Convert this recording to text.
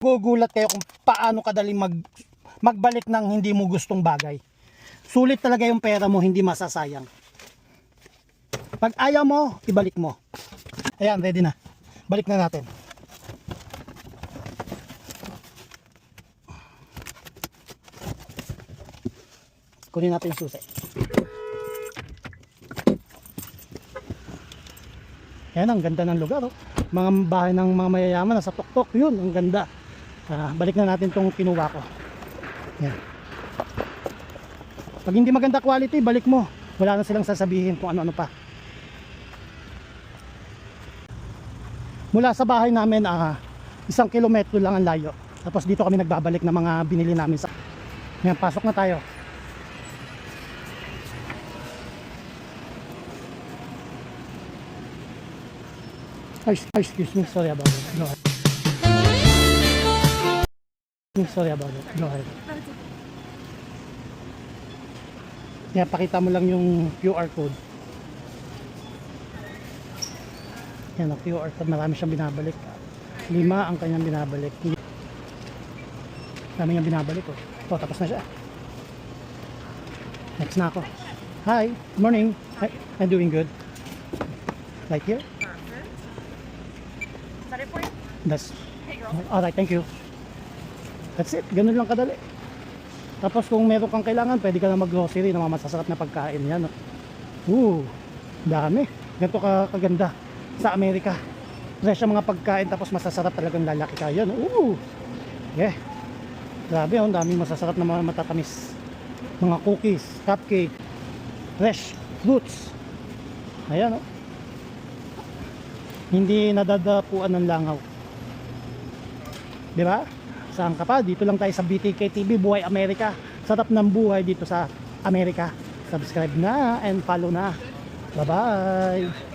Gugulat kayo kung paano kadali magbalik ng hindi mo gustong bagay. Sulit talaga yung pera mo, hindi masasayang. Pag ayaw mo, ibalik mo. Ayan, ready na. Balik na natin. Kunin natin yung susi. Ayan, ang ganda ng lugar. Oh. Mga bahay ng mga mayayaman nasa tuktok. Yun, ang ganda. Balik na natin tong kinuha ko. Ayan. Pag hindi maganda quality, balik mo. Wala na silang sasabihin kung ano-ano pa. Mula sa bahay namin, 1 kilometro lang ang layo. Tapos dito kami nagbabalik ng mga binili namin sa... Ayan, pasok na tayo. Excuse me, sorry about it. Go ahead. Sorry about it. Go ahead. Kaya pakita mo lang yung QR code. Yan ang QR code. Marami siyang binabalik. 5 ang kanyang binabalik. Marami niyang binabalik. Oh, tapos na siya. Next na ako. Hi, good morning. Hi, I'm doing good. Right here? That's alright, thank you. That's it, ganun lang kadali. Tapos kung meron kang kailangan, pwede ka na mag-grocery ng mga masasarap na pagkain. Yan. Dami. Ganito kaganda sa Amerika. Fresh ang mga pagkain, tapos masasarap talagang lalaki ka. Yan. Yeah. Grabe, daming masasarap na mga matatamis. Mga cookies, cupcake, fresh fruits. Ayan. Hindi nadadapuan ng langaw. Diba? Saan ka pa? Dito lang tayo sa BTK TV, Buhay Amerika. Sarap ng buhay dito sa Amerika. Subscribe na and follow na. Bye bye.